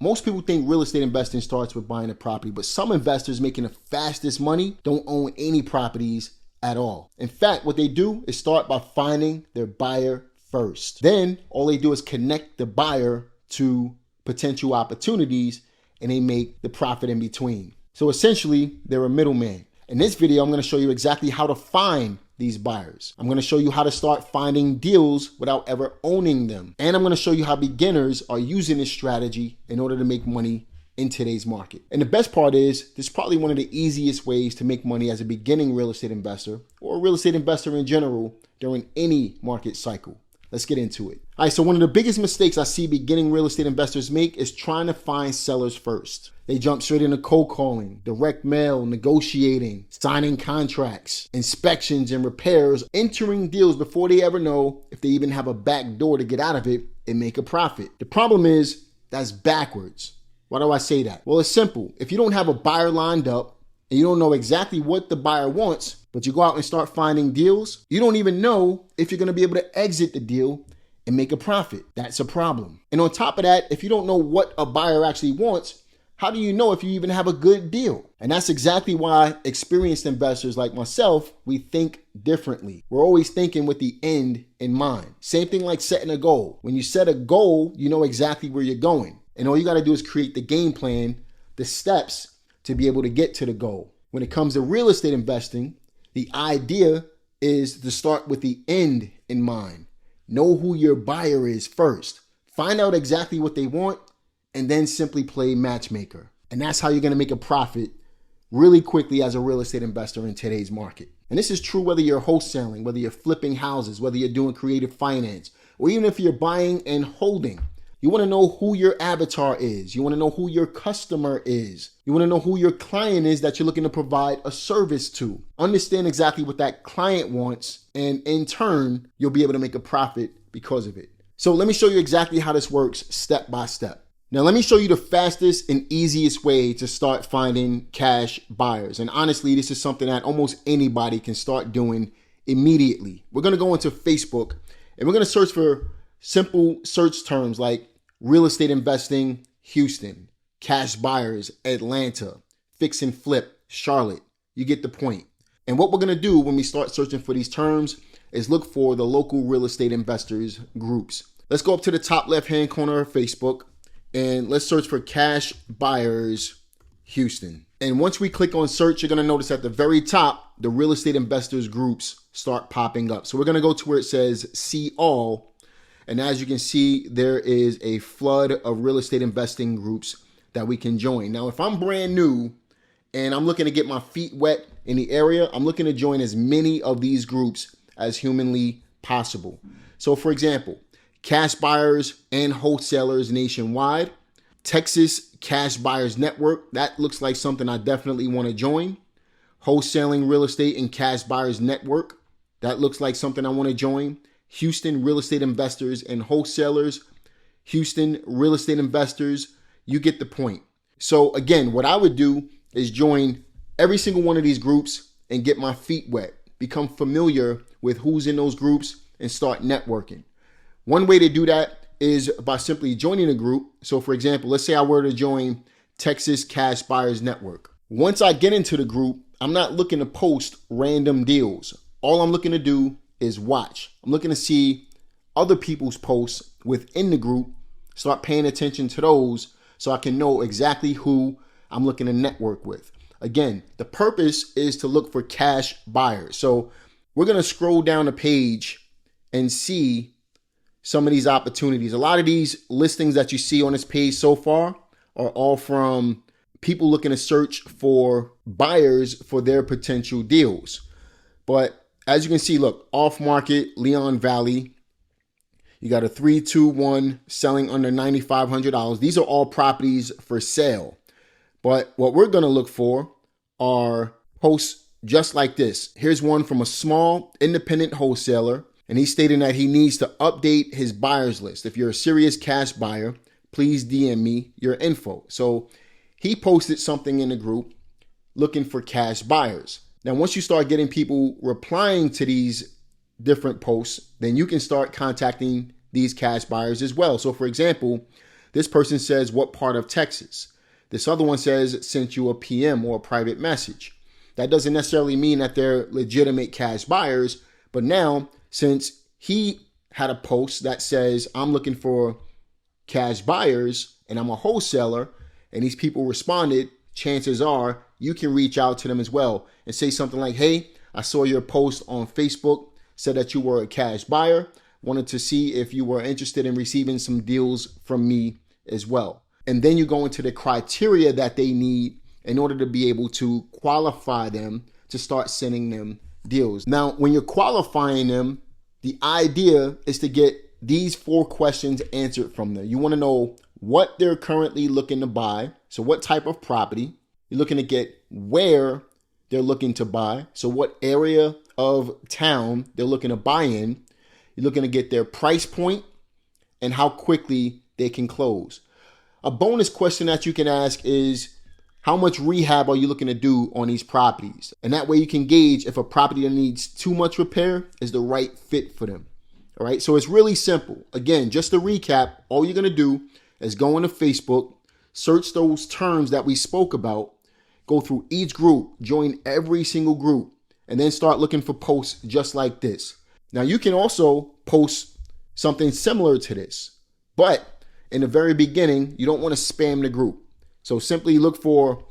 Most people think real estate investing starts with buying a property, but some investors making the fastest money don't own any properties at all. In fact, what they do is start by finding their buyer first. Then all they do is connect the buyer to potential opportunities, and they make the profit in between. So essentially, they're a middleman. In this video, I'm going to show you exactly how to find these buyers. I'm going to show you how to start finding deals without ever owning them. And I'm going to show you how beginners are using this strategy in order to make money in today's market. And the best part is, this is probably one of the easiest ways to make money as a beginning real estate investor or a real estate investor in general during any market cycle. Let's get into it. All right, so one of the biggest mistakes I see beginning real estate investors make is trying to find sellers first. They jump straight into cold calling, direct mail, negotiating, signing contracts, inspections and repairs, entering deals before they ever know if they even have a back door to get out of it and make a profit. The problem is that's backwards. Why do I say that? Well, it's simple. If you don't have a buyer lined up and you don't know exactly what the buyer wants, but you go out and start finding deals, you don't even know if you're going to be able to exit the deal and make a profit. That's a problem. And on top of that, if you don't know what a buyer actually wants, how do you know if you even have a good deal? And that's exactly why experienced investors like myself, we think differently. We're always thinking with the end in mind. Same thing like setting a goal. When you set a goal, you know exactly where you're going. And all you got to do is create the game plan, the steps to be able to get to the goal. When it comes to real estate investing, the idea is to start with the end in mind. Know who your buyer is first. Find out exactly what they want and then simply play matchmaker. And that's how you're going to make a profit really quickly as a real estate investor in today's market. And this is true whether you're wholesaling, whether you're flipping houses, whether you're doing creative finance, or even if you're buying and holding. You want to know who your avatar is. You want to know who your customer is. You want to know who your client is that you're looking to provide a service to. Understand exactly what that client wants, and in turn, you'll be able to make a profit because of it. So let me show you exactly how this works step by step. Now, let me show you the fastest and easiest way to start finding cash buyers. And honestly, this is something that almost anybody can start doing immediately. We're going to go into Facebook and we're going to search for simple search terms like real estate investing, Houston, cash buyers, Atlanta, fix and flip, Charlotte. You get the point. And what we're going to do when we start searching for these terms is look for the local real estate investors groups. Let's go up to the top left-hand corner of Facebook and let's search for cash buyers, Houston. And once we click on search, you're going to notice at the very top, the real estate investors groups start popping up. So we're going to go to where it says see all. And as you can see, there is a flood of real estate investing groups that we can join. Now, if I'm brand new and I'm looking to get my feet wet in the area, I'm looking to join as many of these groups as humanly possible. So for example, cash buyers and wholesalers nationwide, Texas Cash Buyers Network. That looks like something I definitely want to join. Wholesaling Real Estate and Cash Buyers Network. That looks like something I want to join. Houston Real Estate Investors and Wholesalers, Houston Real Estate Investors. You get the point. So again, what I would do is join every single one of these groups and get my feet wet, become familiar with who's in those groups and start networking. One way to do that is by simply joining a group. So for example, let's say I were to join Texas Cash Buyers Network. Once I get into the group, I'm not looking to post random deals. All I'm looking to do is watch. I'm looking to see other people's posts within the group, start paying attention to those so I can know exactly who I'm looking to network with. Again, the purpose is to look for cash buyers. So we're going to scroll down the page and see some of these opportunities. A lot of these listings that you see on this page so far are all from people looking to search for buyers for their potential deals. But as you can see, look, off market, Leon Valley. You got a 321 selling under $9,500. These are all properties for sale. But what we're going to look for are posts just like this. Here's one from a small independent wholesaler, and he's stating that he needs to update his buyers list. If you're a serious cash buyer, please DM me your info. So he posted something in the group looking for cash buyers. Now, once you start getting people replying to these different posts, then you can start contacting these cash buyers as well. So for example, This person says, what part of Texas? This other one says, sent you a PM or a private message. That doesn't necessarily mean that they're legitimate cash buyers, but now since he had a post that says, I'm looking for cash buyers and I'm a wholesaler, and these people responded, chances are you can reach out to them as well and say something like, hey, I saw your post on Facebook, said that you were a cash buyer, wanted to see if you were interested in receiving some deals from me as well. And then you go into the criteria that they need in order to be able to qualify them to start sending them deals. Now, when you're qualifying them, the idea is to get these 4 questions answered from them. You want to know what they're currently looking to buy. So what type of property? You're looking to get where they're looking to buy. So what area of town they're looking to buy in. You're looking to get their price point and how quickly they can close. A bonus question that you can ask is, how much rehab are you looking to do on these properties? And that way you can gauge if a property that needs too much repair is the right fit for them. All right, so it's really simple. Again, just to recap, all you're going to do is go into Facebook, search those terms that we spoke about, go through each group, join every single group, and then start looking for posts just like this. Now, you can also post something similar to this, but in the very beginning, you don't want to spam the group. So simply look for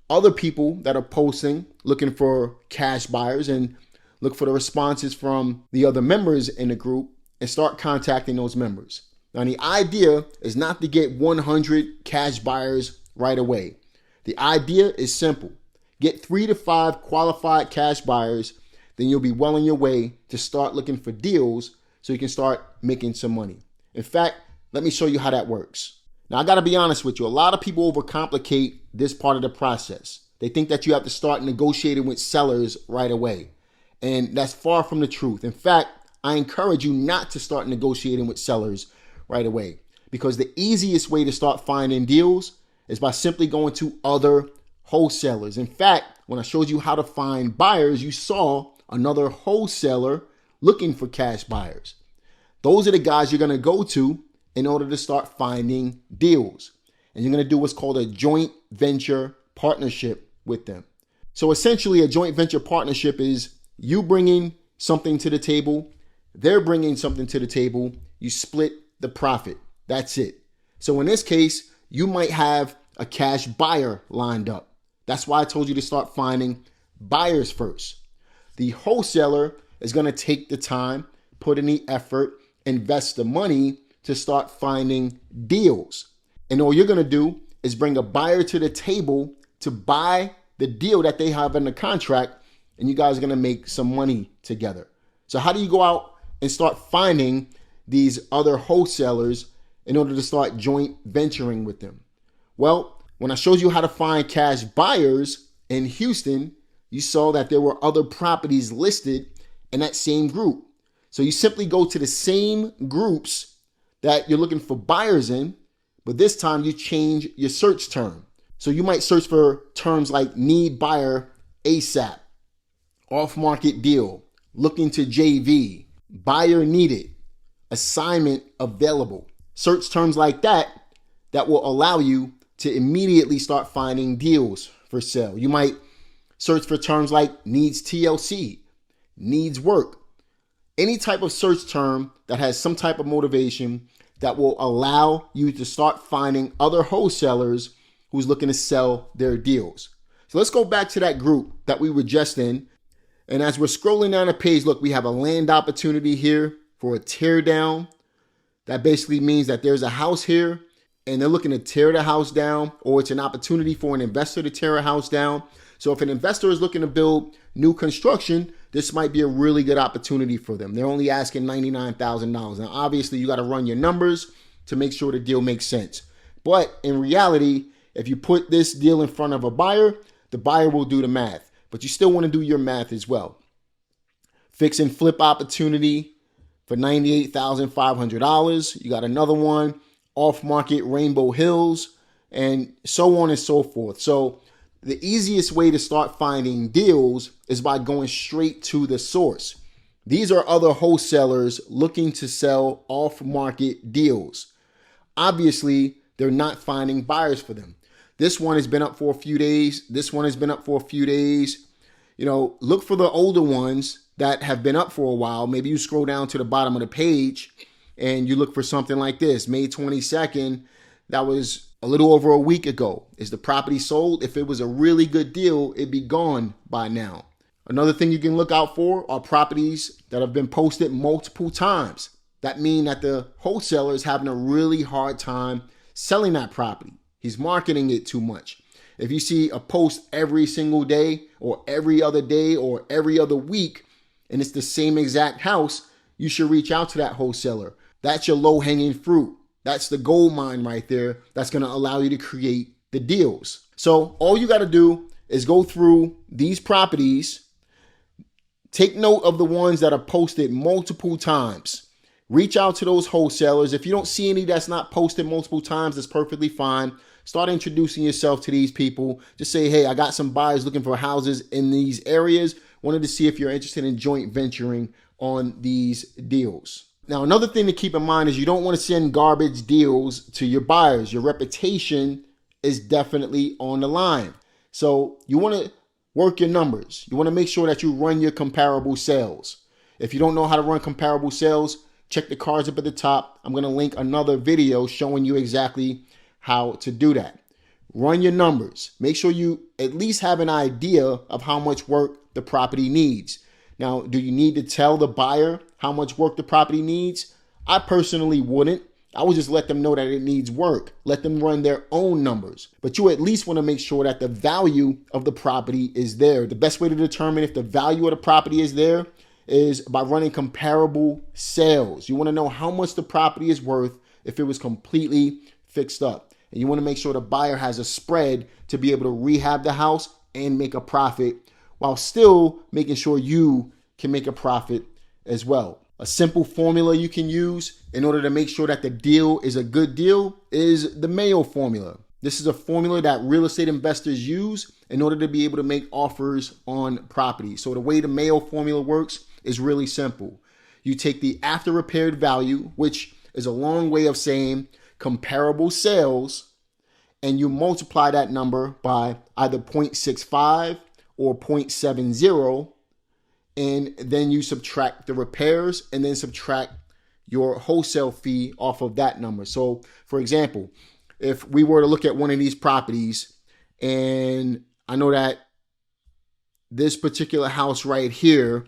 other people that are posting, looking for cash buyers, and look for the responses from the other members in the group and start contacting those members. Now, the idea is not to get 100 cash buyers right away. The idea is simple. Get 3 to 5 qualified cash buyers, then you'll be well on your way to start looking for deals so you can start making some money. In fact, let me show you how that works. Now, I got to be honest with you. A lot of people overcomplicate this part of the process. They think that you have to start negotiating with sellers right away. And that's far from the truth. In fact, I encourage you not to start negotiating with sellers right away, because the easiest way to start finding deals is by simply going to other wholesalers. In fact, when I showed you how to find buyers, you saw another wholesaler looking for cash buyers. Those are the guys you're going to go to in order to start finding deals. And you're going to do what's called a joint venture partnership with them. So essentially, a joint venture partnership is you bringing something to the table, they're bringing something to the table, you split the profit. That's it. So in this case, you might have a cash buyer lined up. That's why I told you to start finding buyers first. The wholesaler is going to take the time, put in the effort, invest the money to start finding deals. And all you're going to do is bring a buyer to the table to buy the deal that they have in the contract, and you guys are going to make some money together. So how do you go out and start finding these other wholesalers in order to start joint venturing with them? Well, when I showed you how to find cash buyers in Houston, you saw that there were other properties listed in that same group. So you simply go to the same groups that you're looking for buyers in, but this time you change your search term. So you might search for terms like need buyer ASAP, off-market deal, looking to JV, buyer needed, assignment available. Search terms like that will allow you to immediately start finding deals for sale. You might search for terms like needs TLC, needs work. Any type of search term that has some type of motivation that will allow you to start finding other wholesalers who's looking to sell their deals. So let's go back to that group that we were just in. And as we're scrolling down the page, look, we have a land opportunity here for a tear down. That basically means that there's a house here and they're looking to tear the house down, or it's an opportunity for an investor to tear a house down. So if an investor is looking to build new construction, this might be a really good opportunity for them. They're only asking $99,000. Now, obviously, you got to run your numbers to make sure the deal makes sense. But in reality, if you put this deal in front of a buyer, the buyer will do the math. But you still want to do your math as well. Fix and flip opportunity for $98,500. You got another one, off-market Rainbow Hills, and so on and so forth. So the easiest way to start finding deals is by going straight to the source. These are other wholesalers looking to sell off-market deals. Obviously, they're not finding buyers for them. This one has been up for a few days. This one has been up for a few days. Look for the older ones that have been up for a while. Maybe you scroll down to the bottom of the page and you look for something like this, May 22nd. That was a little over a week ago. Is the property sold? If it was a really good deal, it'd be gone by now. Another thing you can look out for are properties that have been posted multiple times. That means that the wholesaler is having a really hard time selling that property. He's marketing it too much. If you see a post every single day or every other day or every other week, and it's the same exact house, you should reach out to that wholesaler. That's your low-hanging fruit. That's the gold mine right there that's going to allow you to create the deals. So all you got to do is go through these properties, take note of the ones that are posted multiple times. Reach out to those wholesalers. If you don't see any that's not posted multiple times, that's perfectly fine. Start introducing yourself to these people. Just say, hey, I got some buyers looking for houses in these areas. Wanted to see if you're interested in joint venturing on these deals. Now, another thing to keep in mind is you don't want to send garbage deals to your buyers. Your reputation is definitely on the line. So you want to work your numbers. You want to make sure that you run your comparable sales. If you don't know how to run comparable sales, check the cards up at the top. I'm going to link another video showing you exactly how to do that. Run your numbers. Make sure you at least have an idea of how much work the property needs. Now, do you need to tell the buyer how much work the property needs? I personally wouldn't. I would just let them know that it needs work. Let them run their own numbers. But you at least want to make sure that the value of the property is there. The best way to determine if the value of the property is there is by running comparable sales. You want to know how much the property is worth if it was completely fixed up. And you want to make sure the buyer has a spread to be able to rehab the house and make a profit while still making sure you can make a profit as well. A simple formula you can use in order to make sure that the deal is a good deal is the MAO Formula. This is a formula that real estate investors use in order to be able to make offers on property. So the way the MAO Formula works is really simple. You take the after repaired value, which is a long way of saying comparable sales, and you multiply that number by either 0.65 or 0.70, and then you subtract the repairs and then subtract your wholesale fee off of that number. So for example, if we were to look at one of these properties, and I know that this particular house right here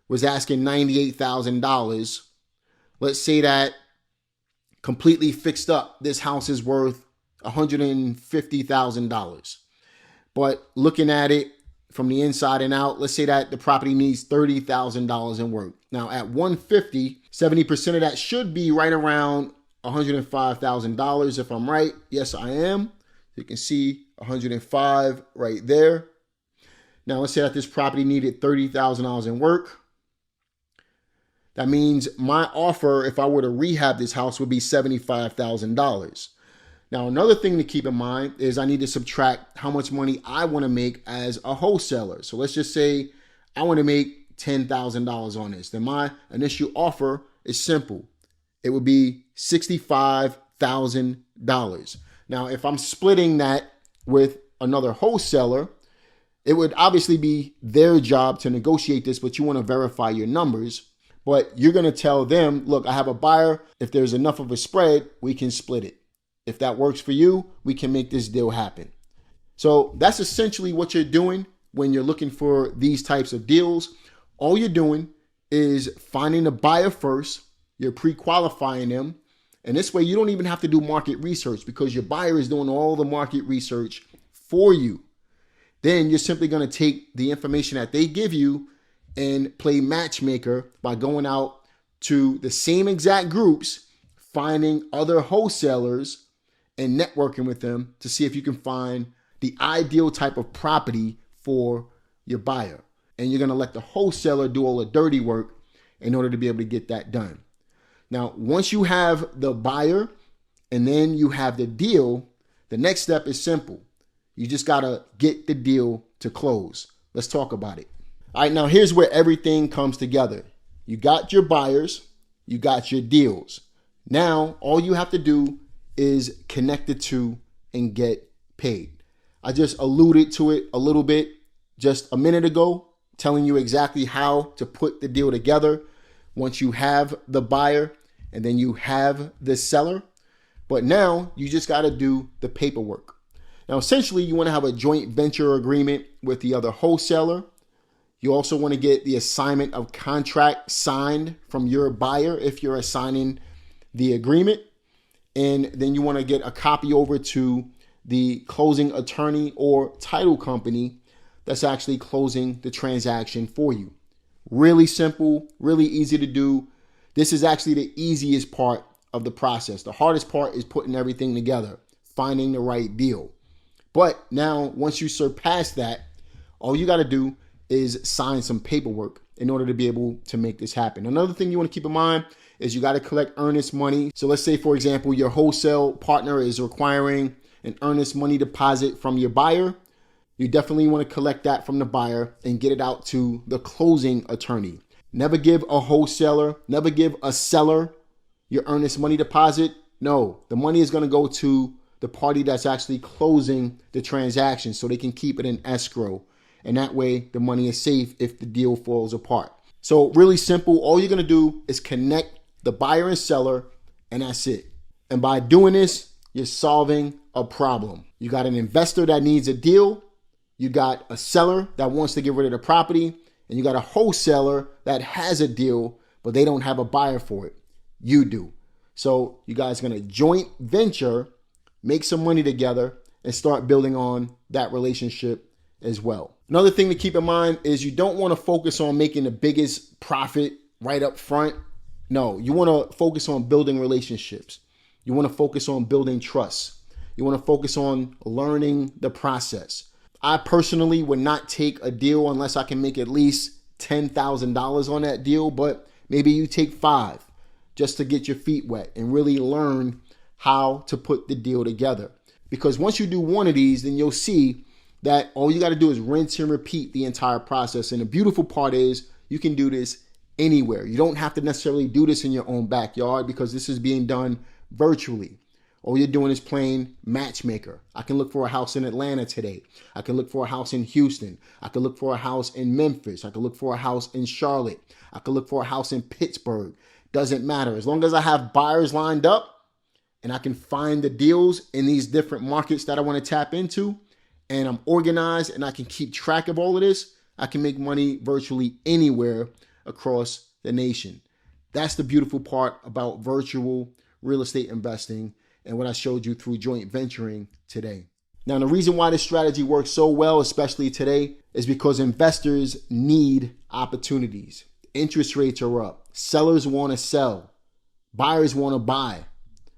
was asking $98,000. Let's say that completely fixed up, this house is worth $150,000. But looking at it from the inside and out, let's say that the property needs $30,000 in work. Now at 150, 70% of that should be right around $105,000 if I'm right. Yes, I am. You can see 105 right there. Now let's say that this property needed $30,000 in work. That means my offer, if I were to rehab this house, would be $75,000. Now, another thing to keep in mind is I need to subtract how much money I want to make as a wholesaler. So let's just say I want to make $10,000 on this. Then my initial offer is simple. It would be $65,000. Now, if I'm splitting that with another wholesaler, it would obviously be their job to negotiate this, but you want to verify your numbers. But you're going to tell them, look, I have a buyer. If there's enough of a spread, we can split it. If that works for you, we can make this deal happen. So that's essentially what you're doing when you're looking for these types of deals. All you're doing is finding a buyer first. You're pre-qualifying them. And this way you don't even have to do market research because your buyer is doing all the market research for you. Then you're simply going to take the information that they give you and play matchmaker by going out to the same exact groups, finding other wholesalers and networking with them to see if you can find the ideal type of property for your buyer. And you're going to let the wholesaler do all the dirty work in order to be able to get that done. Now, once you have the buyer and then you have the deal, the next step is simple. You just got to get the deal to close. Let's talk about it. All right, now here's where everything comes together. You got your buyers, you got your deals. Now, all you have to do is connected to and get paid. I just alluded to it a little bit just a minute ago, telling you exactly how to put the deal together once you have the buyer and then you have the seller. But now you just got to do the paperwork. Now, essentially, you want to have a joint venture agreement with the other wholesaler. You also want to get the assignment of contract signed from your buyer if you're assigning the agreement. And then you want to get a copy over to the closing attorney or title company that's actually closing the transaction for you. Really simple, really easy to do. This is actually the easiest part of the process. The hardest part is putting everything together, finding the right deal. But now, once you surpass that, all you got to do is sign some paperwork in order to be able to make this happen. Another thing you want to keep in mind is you got to collect earnest money. So let's say, for example, your wholesale partner is requiring an earnest money deposit from your buyer. You definitely want to collect that from the buyer and get it out to the closing attorney. Never give a wholesaler, never give a seller your earnest money deposit. No, the money is going to go to the party that's actually closing the transaction so they can keep it in escrow. And that way the money is safe if the deal falls apart. So really simple. All you're going to do is connect the buyer and seller, and that's it. And by doing this, you're solving a problem. You got an investor that needs a deal. You got a seller that wants to get rid of the property. And you got a wholesaler that has a deal, but they don't have a buyer for it. You do. So you guys are going to joint venture, make some money together, and start building on that relationship as well. Another thing to keep in mind is you don't want to focus on making the biggest profit right up front. No, you want to focus on building relationships. You want to focus on building trust. You want to focus on learning the process. I personally would not take a deal unless I can make at least $10,000 on that deal, but maybe you take 5 just to get your feet wet and really learn how to put the deal together. Because once you do one of these, then you'll see that all you got to do is rinse and repeat the entire process. And the beautiful part is you can do this anywhere. You don't have to necessarily do this in your own backyard because this is being done virtually. All you're doing is playing matchmaker. I can look for a house in Atlanta today. I can look for a house in Houston. I can look for a house in Memphis. I can look for a house in Charlotte. I can look for a house in Pittsburgh. Doesn't matter. As long as I have buyers lined up and I can find the deals in these different markets that I want to tap into, and I'm organized and I can keep track of all of this, I can make money virtually anywhere across the nation. That's the beautiful part about virtual real estate investing and what I showed you through joint venturing today. Now, the reason why this strategy works so well, especially today, is because investors need opportunities. Interest rates are up. Sellers want to sell. Buyers want to buy,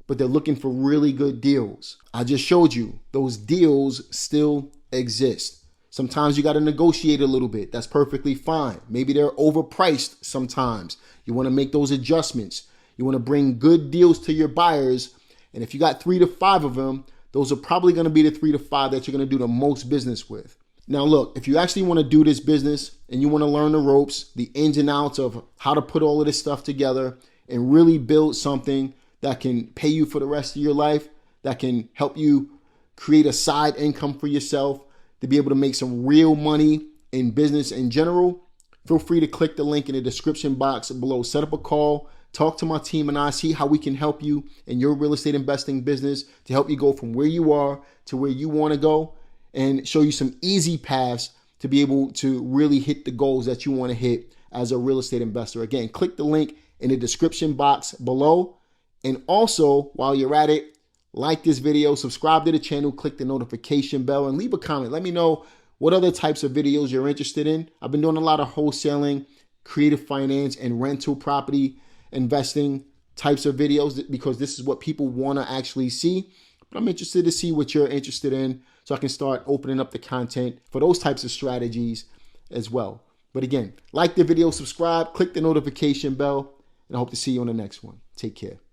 but they're looking for really good deals. I just showed you those deals still exist. Sometimes you got to negotiate a little bit. That's perfectly fine. Maybe they're overpriced sometimes. You want to make those adjustments. You want to bring good deals to your buyers. And if you got 3 to 5 of them, those are probably going to be the 3 to 5 that you're going to do the most business with. Now, look, if you actually want to do this business and you want to learn the ropes, the ins and outs of how to put all of this stuff together and really build something that can pay you for the rest of your life, that can help you create a side income for yourself, to be able to make some real money in business in general, feel free to click the link in the description box below. Set up a call, talk to my team, and I see how we can help you in your real estate investing business to help you go from where you are to where you want to go and show you some easy paths to be able to really hit the goals that you want to hit as a real estate investor. Again, click the link in the description box below. And also, while you're at it, like this video, subscribe to the channel, click the notification bell, and leave a comment. Let me know what other types of videos you're interested in. I've been doing a lot of wholesaling, creative finance, and rental property investing types of videos because this is what people want to actually see. But I'm interested to see what you're interested in so I can start opening up the content for those types of strategies as well. But again, like the video, subscribe, click the notification bell, and I hope to see you on the next one. Take care.